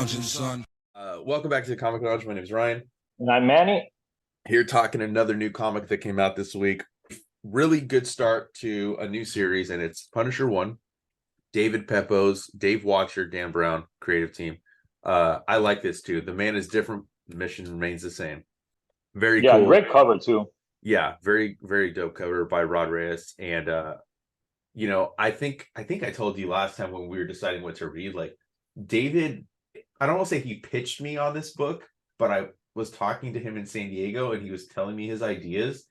lounging, son. Welcome back to the Comic Lounge. My name is Ryan. And I'm Manny. Here talking another new comic that came out this week. Really good start to a new series, and it's Punisher 1. David Pepose, Dave Wachter, Dan Brown, creative team. I like this too. The man is different. The mission remains the same. Very cool. Great cover too. Yeah, very, very dope cover by Rod Reyes. And I think I told you last time when we were deciding what to read, like David, I don't want to say he pitched me on this book, but I was talking to him in San Diego and he was telling me his ideas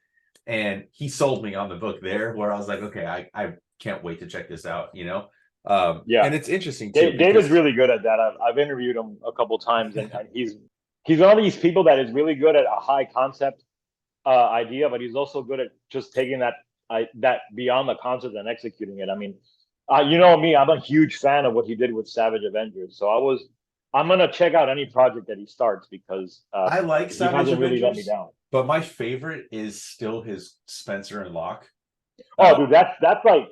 and he sold me on the book there, where I was like, okay, I can't wait to check this out, and it's interesting too. David's really good at that. I've interviewed him a couple times, and he's one of these people that is really good at a high concept idea, but he's also good at just taking that beyond the concept and executing it. I mean, you know me, I'm a huge fan of what he did with Savage Avengers, so I'm gonna check out any project that he starts because I like Savage Avengers, really let me down. But my favorite is still his Spencer and Locke. Oh, dude, that's like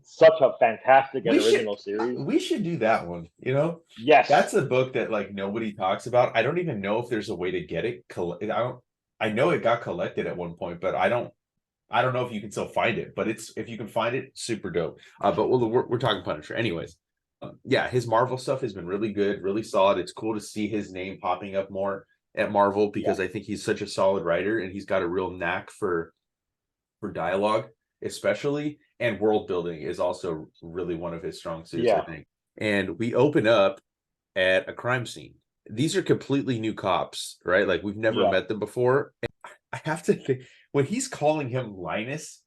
such a fantastic and original series. We should do that one. Yes, that's a book that like nobody talks about. I don't even know if there's a way to get it. I know it got collected at one point, but I don't know if you can still find it. But if you can find it, super dope. But we're talking Punisher, anyways. His Marvel stuff has been really good, really solid. It's cool to see his name popping up more at Marvel because I think he's such a solid writer and he's got a real knack for dialogue, especially, and world building is also really one of his strong suits, I think. And we open up at a crime scene. These are completely new cops, right? Like we've never met them before. And I have to think, when he's calling him Linus,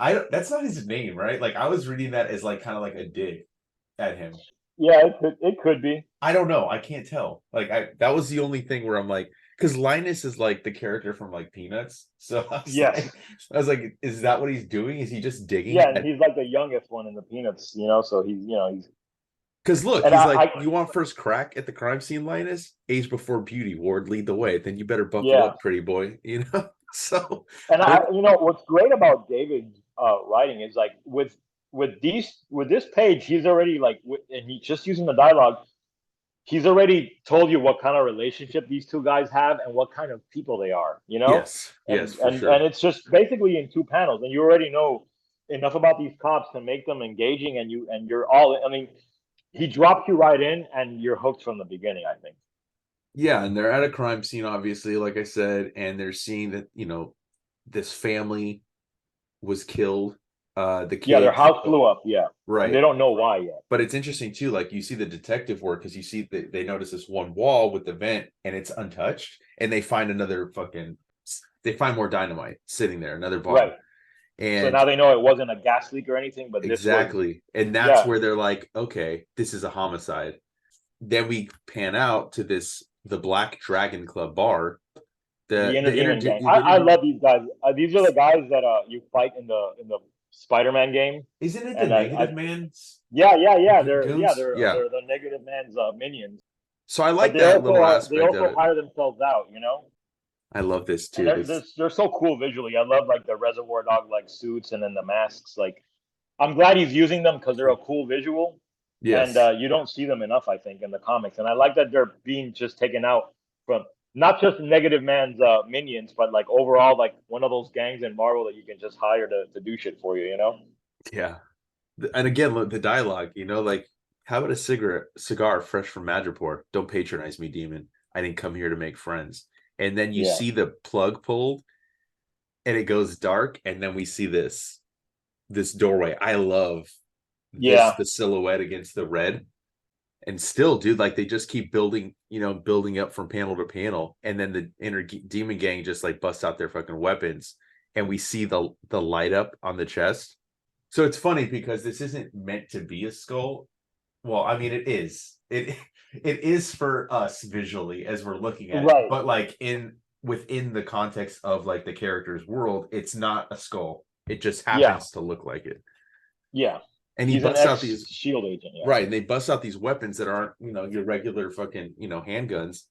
that's not his name, right? Like I was reading that as like kind of like a dig at him. Yeah, it could be. I don't know. I can't tell. Like that was the only thing where I'm like, because Linus is like the character from like Peanuts. So I was like, is that what he's doing? Is he just digging? Yeah, and he's like the youngest one in the Peanuts, so he's because look, he's like, you want first crack at the crime scene, Linus? Age before beauty, Ward, lead the way. Then you better buckle up, pretty boy. So and what's great about David's writing is like with this page, he's already like, and he's just using the dialogue. He's already told you what kind of relationship these two guys have and what kind of people they are. Yes, for sure. And it's just basically in 2 panels, and you already know enough about these cops to make them engaging, and you're all. I mean, he drops you right in, and you're hooked from the beginning, I think. Yeah, and they're at a crime scene, obviously, like I said, and they're seeing that this family was killed. The kid, their house blew up. Right. And they don't know why yet. But it's interesting too. Like you see the detective work because you see they notice this one wall with the vent and it's untouched, and they find they find more dynamite sitting there, another body. Right. And so now they know it wasn't a gas leak or anything, but exactly. And that's where they're like, okay, this is a homicide. Then we pan out to the Black Dragon Club bar. The gang. I love these guys. These are the guys that you fight in the Spider-Man game. Isn't it the Negative Man's? Yeah. They're the Negative Man's minions. So I like that little aspect. They also hire themselves out, I love this too. They're so cool visually. I love like the Reservoir Dog like suits and then the masks. Like, I'm glad he's using them because they're a cool visual. Yes. And you don't see them enough, I think, in the comics. And I like that they're being just taken out from not just Negative Man's minions, but like overall, like one of those gangs in Marvel that you can just hire to do shit for you, Yeah. And again, look, the dialogue, like, how about a cigar fresh from Madripoor? Don't patronize me, demon. I didn't come here to make friends. And then you see the plug pulled and it goes dark. And then we see this doorway. I love the silhouette against the red. And still, dude, like they just keep building up from panel to panel. And then the inner demon gang just like busts out their fucking weapons. And we see the light up on the chest. So it's funny because this isn't meant to be a skull. Well, I mean, it is. It is for us visually as we're looking at it. But like within the context of like the character's world, it's not a skull. It just happens to look like it. Yeah. And he busts out these shield agent, right? And they bust out these weapons that aren't, your regular fucking, handguns.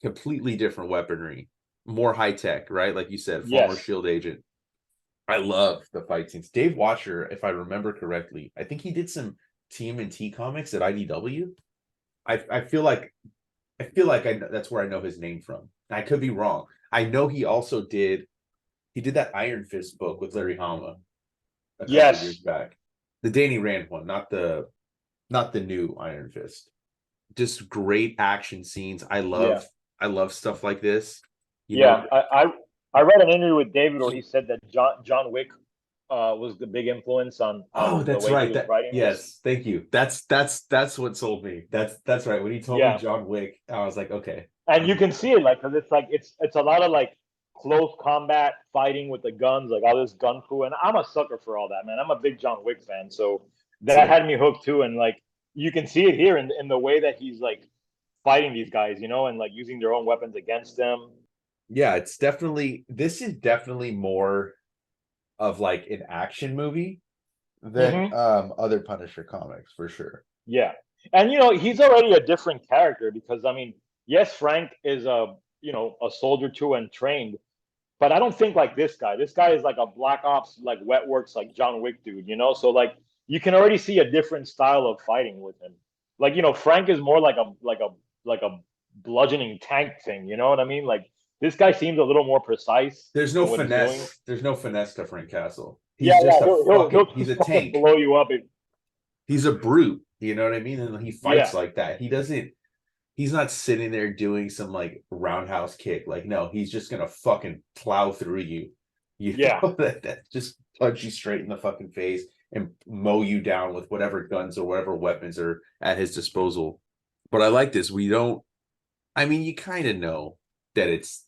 Completely different weaponry, more high tech, right? Like you said, former shield agent. I love the fight scenes. Dave Wachter, if I remember correctly, I think he did some TMNT comics at IDW. I feel like I feel like that's where I know his name from. I could be wrong. I know he also did that Iron Fist book with Larry Hama a couple of years Yes. back. The Danny Rand one, not the new Iron Fist. Just great action scenes. Yeah. I love stuff like this. You know, Yeah. I read an interview with David where he said that John Wick was the big influence oh, on the that's way he right. was That writing this. yes, thank you. That's what sold me. That's right. When he told me Yeah. John Wick, I was like, okay. And you can see it like because it's like it's a lot of like close combat fighting with the guns, like all this gun fu. And I'm a sucker for all that, man. I'm a big John Wick fan, so that Sick. had me hooked too. And like you can see it here in the way that he's like fighting these guys, you know, and like using their own weapons against them. Yeah, this is definitely more of like an action movie than Hmm. other Punisher comics for sure. Yeah, and you know he's already a different character because I mean, yes, Frank is a a soldier too and trained, but I don't think like this guy. This guy is like a Black Ops, like wet works, like John Wick dude, you know. So like you can already see a different style of fighting with him. Like Frank is more like a bludgeoning tank thing. You know what I mean? Like this guy seems a little more precise There's no in what he's doing. finesse. There's no finesse to Frank Castle. Yeah, He's yeah, just a he'll he's a just fucking tank. blow you up. He's a brute. You know what I mean? And he Yeah, fights like that. He's not sitting there doing some like roundhouse kick. Like, no, he's just gonna fucking plow through you. You yeah, know that just punch you straight in the fucking face and mow you down with whatever guns or whatever weapons are at his disposal. But I like this. We don't I mean, you kind of know that it's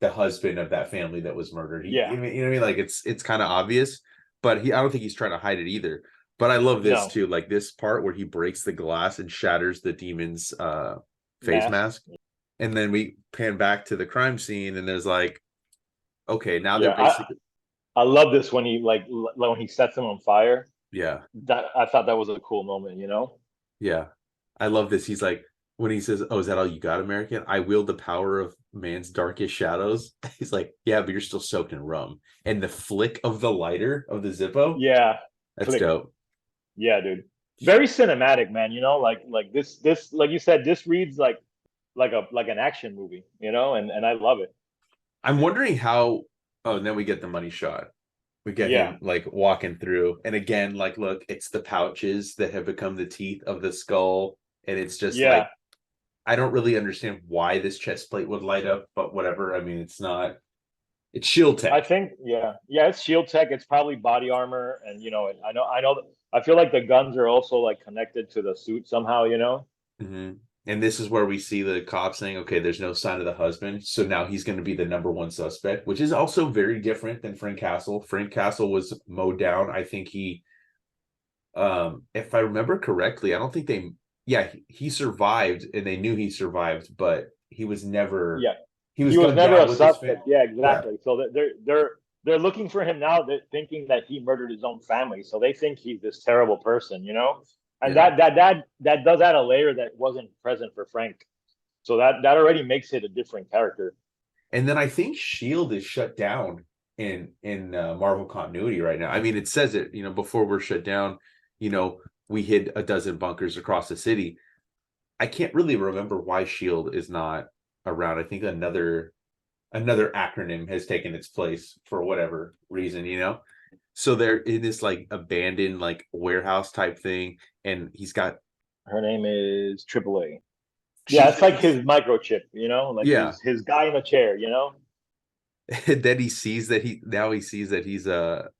the husband of that family that was murdered. yeah. You know what I mean? Like it's kind of obvious, but I don't think he's trying to hide it either. But I love this No too, like this part where he breaks the glass and shatters the demon's face mask. mask, and then we pan back to the crime scene, and there's like, okay, now they're Yeah, basically, I love this when he when he sets him on fire. yeah, That I thought that was a cool moment. You know. yeah, I love this. He's like, when he says, "Oh, is that all you got, American? I wield the power of man's darkest shadows." He's like, "Yeah, but you're still soaked in rum." And the flick of the lighter of the Zippo, Yeah, that's click. dope. Yeah, dude. Very cinematic, man. You know, like this like you said, this reads like an action movie. You know, and I love it. I'm wondering how. Oh, and then we get the money shot. We get Yeah, him like walking through, and again, like, look, it's the pouches that have become the teeth of the skull, and it's just yeah. like I don't really understand why this chest plate would light up, but whatever. I mean, it's not. It's shield I tech. think yeah. It's shield tech. It's probably body armor, and I know. I feel like the guns are also like connected to the suit somehow. You know. Mm-hmm. And this is where we see the cop saying, okay, there's no sign of the husband. So now he's going to be the number one suspect, which is also very different than Frank Castle. Frank Castle was mowed down. I think if I remember correctly, I don't think yeah, he survived and they knew he survived, but Yeah, he was he was gunned never down a with his family. suspect. Yeah, Yeah. exactly. So they're looking for him now, thinking that he murdered his own family. So they think he's this terrible person, you know. And Yeah. that does add a layer that wasn't present for Frank. So that already makes it a different character. And then I think Shield is shut down in Marvel continuity right now. I mean, it says it, before we're shut down, you know, we hid a dozen bunkers across the city. I can't really remember why Shield is not around. I think another acronym has taken its place for whatever reason. So they're in this like abandoned like warehouse type thing, and he's got Her name is AAA. Yeah, she it's like thinks, his microchip, you know, like yeah. his guy in a chair, you know. And then he sees that he sees that he's the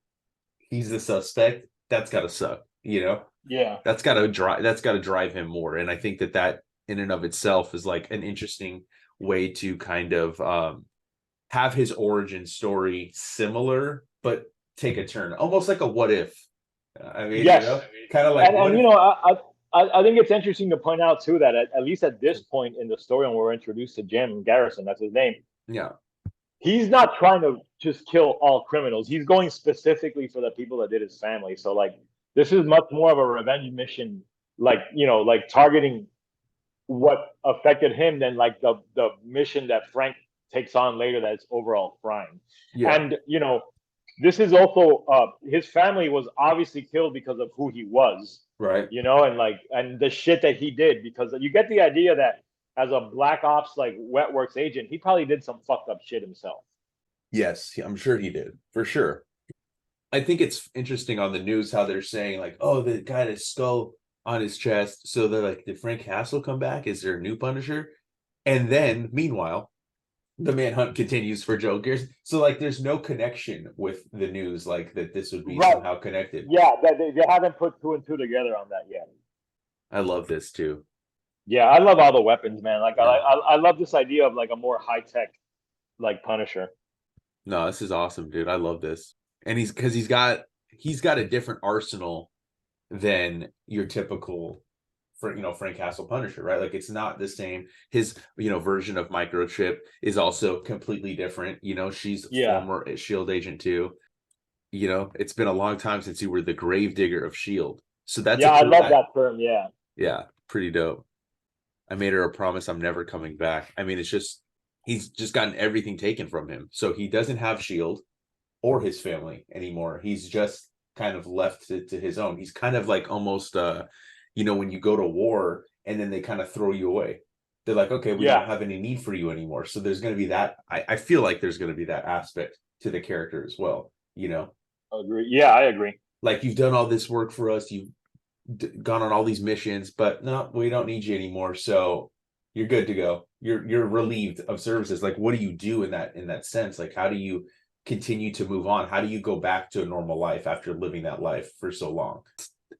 suspect. That's gotta suck. Yeah, That's gotta drive him more. And I think that in and of itself is like an interesting way to kind of have his origin story similar, but take a turn, almost like a what if. I mean, yes, kind of like what and if. I think it's interesting to point out too that at least at this point in the story, when we're introduced to Jim Garrison, that's his name. Yeah, He's not trying to just kill all criminals. He's going specifically for the people that did his family. So like this is much more of a revenge mission, like like targeting what affected him than like the mission that Frank takes on later that's overall crime. yeah, And this is also his family was obviously killed because of who he was, right. and like and the shit that he did because you get the idea that as a black ops like wet works agent, he probably did some fucked up shit himself. Yes, I'm sure he did, for sure. I think it's interesting on the news how they're saying like, oh, the guy had a skull on his chest. So they're like, did Frank Castle come back? Is there a new Punisher? And then, meanwhile, the manhunt continues for Jokers. So like, there's no connection with the news like that. This would be Right. somehow connected. Yeah, they haven't put two and two together on that yet. I love this too. Yeah, I love all the weapons, man. Like Yeah. I love this idea of like a more high tech like Punisher. No, this is awesome, dude. I love this. And he's got a different arsenal than your typical Frank Castle Punisher, right? Like it's not the same. His version of Microchip is also completely different. She's former Shield agent too. It's been a long time since you were the Gravedigger of Shield. So that's I love that term. Yeah, pretty dope. I made her a promise I'm never coming back. I mean, it's just he's just gotten everything taken from him. So he doesn't have Shield or his family anymore. He's just kind of left to his own. He's kind of like almost when you go to war and then they kind of throw you away. They're like, okay, we don't have any need for you anymore. So there's going to be that. I feel like there's going to be that aspect to the character as well. Agree. Yeah, I agree. Like you've done all this work for us. You've gone on all these missions, but no, we don't need you anymore. So you're good to go. You're relieved of services. Like, what do you do in that sense? Like, how do you continue to move on? How do you go back to a normal life after living that life for so long?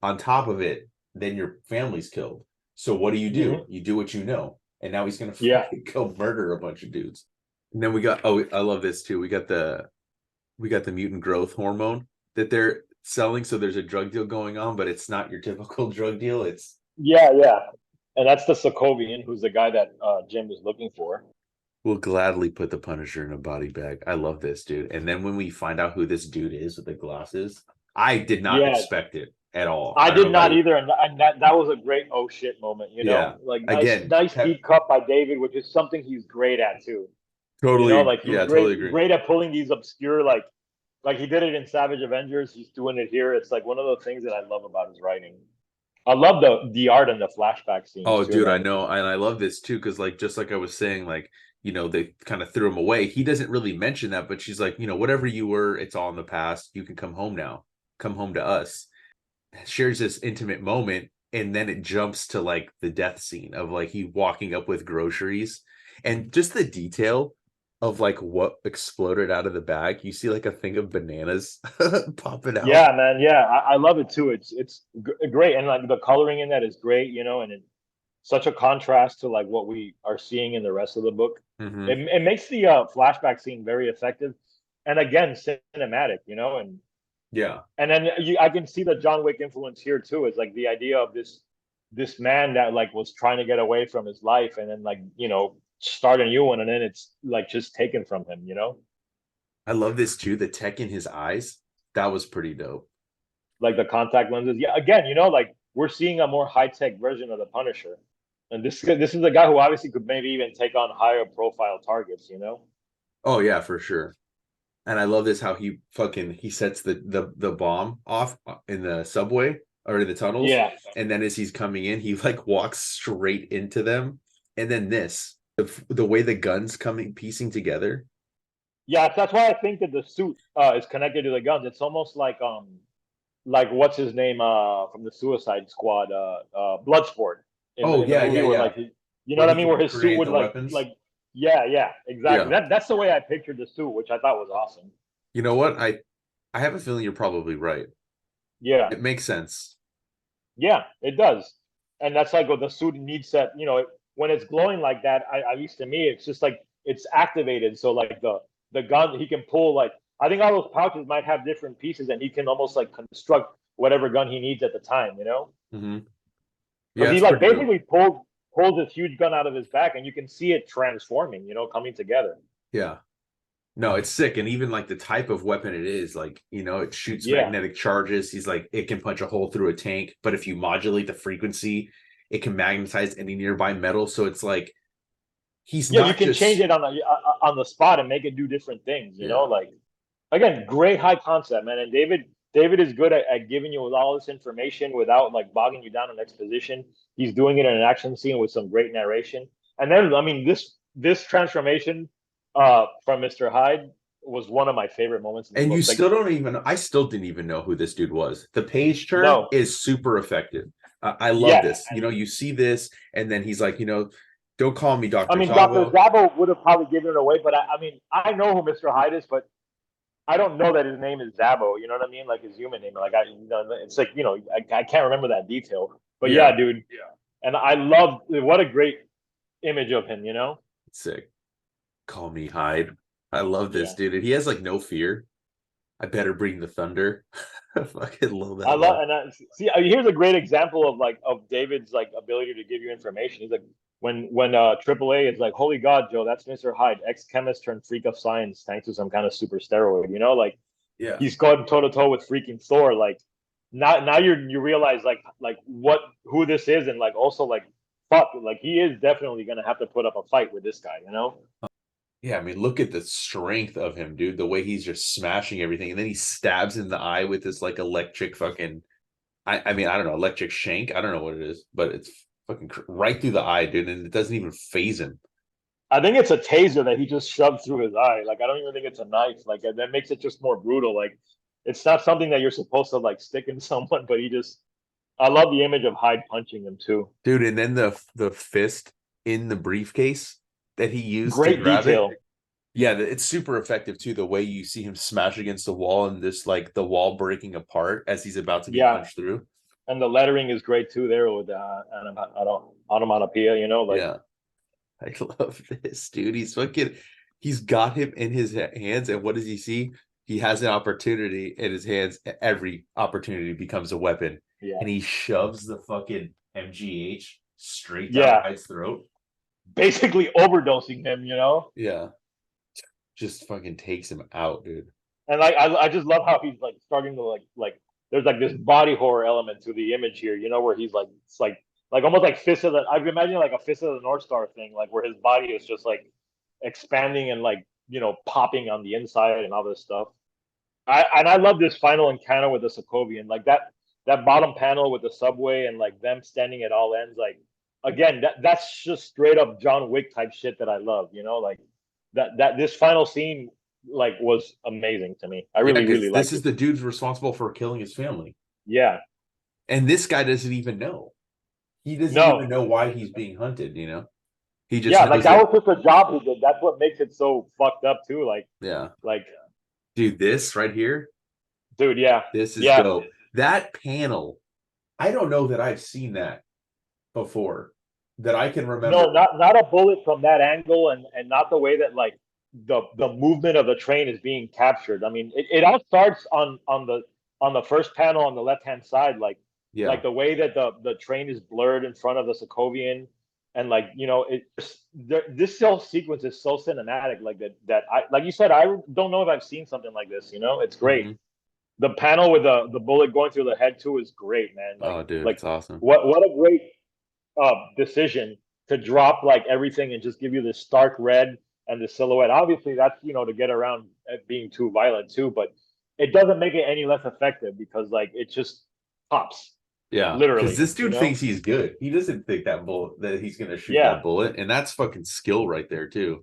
On top of it, then your family's killed. So what do? You do what you know. And now he's gonna go murder a bunch of dudes. And then we got I love this too. We got the mutant growth hormone that they're selling. So there's a drug deal going on, but it's not your typical drug deal. It's and that's the Sokovian, who's the guy that Jim is looking for. We'll gladly put the Punisher in a body bag. I love this, dude. And then when we find out who this dude is with the glasses, I did not expect it at all. I did not either, and that was a great oh shit moment. Like nice deep cut by David, which is something he's great at too. Totally, he's totally agree. Great at pulling these obscure like he did it in Savage Avengers. He's doing it here. It's like one of the things that I love about his writing. I love the art and the flashback scenes. Oh, dude, I know, and I love this too because just like I was saying, like. They kind of threw him away. He doesn't really mention that, but she's like, whatever you were, it's all in the past. You can come home now. Come home to us. Shares this intimate moment, and then it jumps to like the death scene of like he walking up with groceries, and just the detail of like what exploded out of the bag. You see like a thing of bananas popping out. Yeah, man. Yeah, I love it too. It's great, and like the coloring in that is great. And such a contrast to like what we are seeing in the rest of the book. Mm-hmm. It makes the flashback scene very effective, and again cinematic. And then I can see the John Wick influence here too. It's like the idea of this man that like was trying to get away from his life, and then like start a new one, and then it's like just taken from him. I love this too. The tech in his eyes, that was pretty dope. Like the contact lenses. Yeah, again, like we're seeing a more high tech version of the Punisher. And this is a guy who obviously could maybe even take on higher profile targets, Oh yeah, for sure. And I love this how he sets the bomb off in the subway or in the tunnels. Yeah. And then as he's coming in, he like walks straight into them. And then the way the guns piecing together. Yeah, that's why I think that the suit is connected to the guns. It's almost like what's his name from the Suicide Squad, Bloodsport. Yeah. Like, what I mean? Where his suit would exactly. Yeah. That's the way I pictured the suit, which I thought was awesome. You know what? I have a feeling you're probably right. Yeah. It makes sense. Yeah, it does. And that's like what the suit needs that, when it's glowing like that, at least to me, it's just like it's activated. So like the gun, he can pull like, I think all those pouches might have different pieces and he can almost like construct whatever gun he needs at the time, Mm-hmm. Yeah, he like basically pulls this huge gun out of his back, and you can see it transforming, coming together. Yeah, no, it's sick, and even like the type of weapon it is, like it shoots magnetic charges. He's like it can punch a hole through a tank, but if you modulate the frequency, it can magnetize any nearby metal. So it's like he's not. You can change it on the spot and make it do different things. You know, like again, great high concept, man. And David is good at giving you all this information without like bogging you down in exposition. He's doing it in an action scene with some great narration. And then I mean this transformation from Mr. Hyde was one of my favorite moments in the And you book. Like, still don't even, I still didn't even know who this dude was. The page turn no, is super effective. I love yes, this. You know, you see this, and then he's like, don't call me I Dr. mean Dr. Zavo. Zabo would have probably given it away, but I mean I know who Mr. Hyde is, but I don't know that his name is Zabo. You know what I mean? Like his human name. Like it's like I can't remember that detail. But yeah, Yeah, dude. Yeah. And I love what a great image of him. sick. Call me Hyde. I love this Yeah. dude. And he has like no fear. I better bring the thunder. I fucking love I that love line. and see. Here's a great example of David's like ability to give you information. He's like when AAA is like, holy God, Joe, that's Mr. Hyde, ex chemist turned freak of science, thanks to some kind of super steroid. Like Yeah. he's going toe to toe with freaking Thor. Like now you realize like what who this is, and like also like fuck, like he is definitely gonna have to put up a fight with this guy. Yeah, I mean, look at the strength of him, dude. The way he's just smashing everything, and then he stabs in the eye with this like electric fucking. I mean, I don't know, electric shank. I don't know what it is, but it's fucking right through the eye, dude, and it doesn't even phase him. I think it's a taser that he just shoved through his eye. Like I don't even think it's a knife. Like that makes it just more brutal. Like it's not something that you're supposed to like stick in someone, but he just. I love the image of Hyde punching him too. Dude, and then the fist in the briefcase that he used to Great grab it. detail. Yeah, it's super effective too. The way you see him smash against the wall and this like the wall breaking apart as he's about to be Yeah, punched through. and the lettering is great too there with onomatopoeia. Like Yeah, I love this dude. He's got him in his hands, and what does he see? He has an opportunity in his hands. Every opportunity becomes a weapon, yeah, and he shoves the fucking MGH straight down yeah, Hyde's throat. basically overdosing him. Yeah, just fucking takes him out, dude. And like I just love how he's like starting to like there's like this body horror element to the image here, where he's like it's like almost like fist of the I've imagined like a fist of the North Star thing, like where his body is just like expanding and like popping on the inside and all this stuff. I love this final encounter with the Sokovian, like that bottom panel with the subway and like them standing at all ends, like again that's just straight up John Wick type shit that I love, like that this final scene like was amazing to me. I Yeah, really because really this liked is it. the dude responsible for killing his family. Yeah, And this guy doesn't even know. He doesn't no, even know why he's being hunted. He just yeah, like knows that that, was just a job he did. That's what makes it so fucked up too. yeah. Like, Dude, this right here, dude, yeah, this is yeah. dope. That panel, I don't know that I've seen that before, that I can remember. No, not a bullet from that angle, and not the way that like the movement of the train is being captured. I mean, it all starts on the first panel on the left hand side, Yeah. like the way that the train is blurred in front of the Sokovian, and like this whole sequence is so cinematic, like that I like you said, I don't know if I've seen something like this. It's great. Hmm. The panel with the bullet going through the head too is great, man. Oh, dude, Like it's awesome. what a great decision to drop like everything and just give you this stark red and the silhouette. Obviously, that's to get around it being too violent too, but it doesn't make it any less effective because like it just pops Yeah, because literally. this dude thinks he's good. He doesn't think that he's gonna shoot Yeah, that bullet, and that's fucking skill right there too.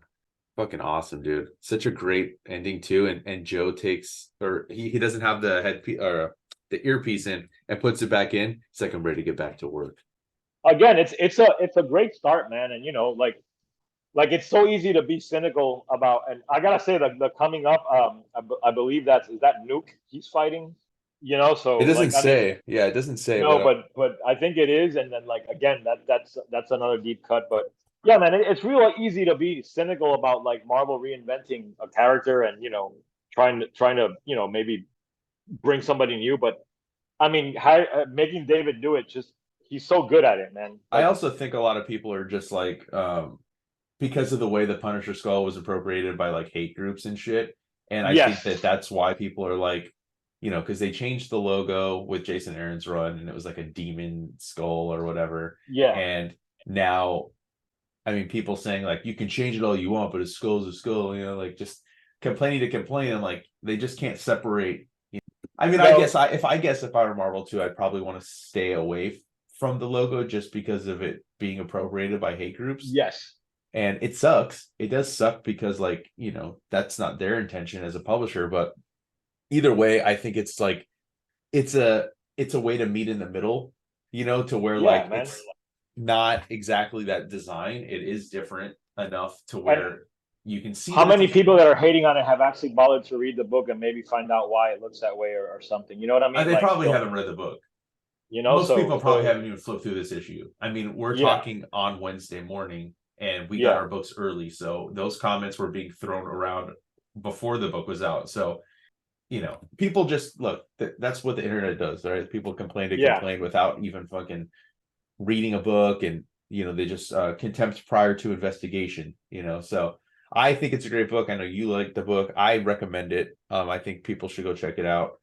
Fucking awesome, dude. Such a great ending too. And Joe takes, or he doesn't have the headpiece or the earpiece in and puts it back in. It's like, I'm ready to get back to work. again, it's a great start, man, and like it's so easy to be cynical about. And I gotta say that the coming up, I believe is that Nuke he's fighting. So It doesn't like I mean, say. Yeah, it doesn't say, no, but but I think it is, and then like again, that's another deep cut. But yeah, man, it's real easy to be cynical about like Marvel reinventing a character and trying to maybe bring somebody new. But I mean, making David do it, just he's so good at it, man. I Like also think a lot of people are just like, because of the way the Punisher skull was appropriated by like hate groups and shit. And I think yes, that's why people are like, because they changed the logo with Jason Aaron's run and it was like a demon skull or whatever. yeah, And now, I mean, people saying like, you can change it all you want, but a skull's a skull, like just complaining to complain. And like, they just can't separate. I mean, no, I guess if I were Marvel too, I'd probably want to stay away from the logo just because of it being appropriated by hate groups. yes, And it sucks. It does suck because, like, you know, that's not their intention as a publisher. But either way, I think it's like it's a way to meet in the middle, you know, to where Yeah, like man. it's not exactly that design. It is different enough to And where you can see how that it's many a people that are hating on it have actually bothered to read the book and maybe find out why it looks that way or something? You know what I mean? they Like, probably haven't read the book. you know, Most so people probably haven't even flipped through this issue. I mean, we're yeah, talking on Wednesday morning and we got yeah, our books early. So those comments were being thrown around before the book was out. So, you know, people just look, that's what the internet does, right? People complain to yeah. complain without even fucking reading a book, and, you know, they just contempt prior to investigation, you know. So I think it's a great book. I know you like the book. I recommend it. I think people should go check it out.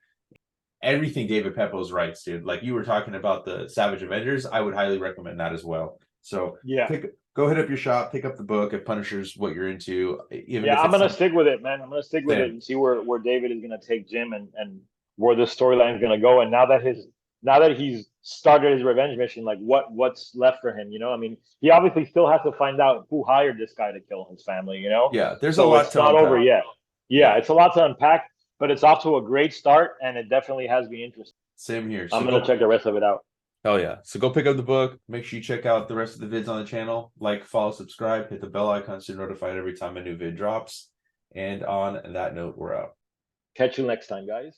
Everything David Pepose writes, dude. Like you were talking about the Savage Avengers, I would highly recommend that as well. So Yeah. go hit up your shop, pick up the book if Punisher's what you're into, even Yeah, if I'm it's gonna some stick with it, man. I'm gonna stick with it Sam. and see where David is gonna take Jim and where the storyline is gonna go. And now that he's started his revenge mission, like what's left for him, you know? I mean, he obviously still has to find out who hired this guy to kill his family, you know? Yeah, there's a So lot it's to not over unpack. yet. Yeah, Yeah, it's a lot to unpack, but it's off to a great start and it definitely has me interested. same here. I'm So gonna go check the rest of it out. hell yeah. So go pick up the book. Make sure you check out the rest of the vids on the channel. Like, follow, subscribe, hit the bell icon so you're notified every time a new vid drops. And on that note, we're out. Catch you next time, guys.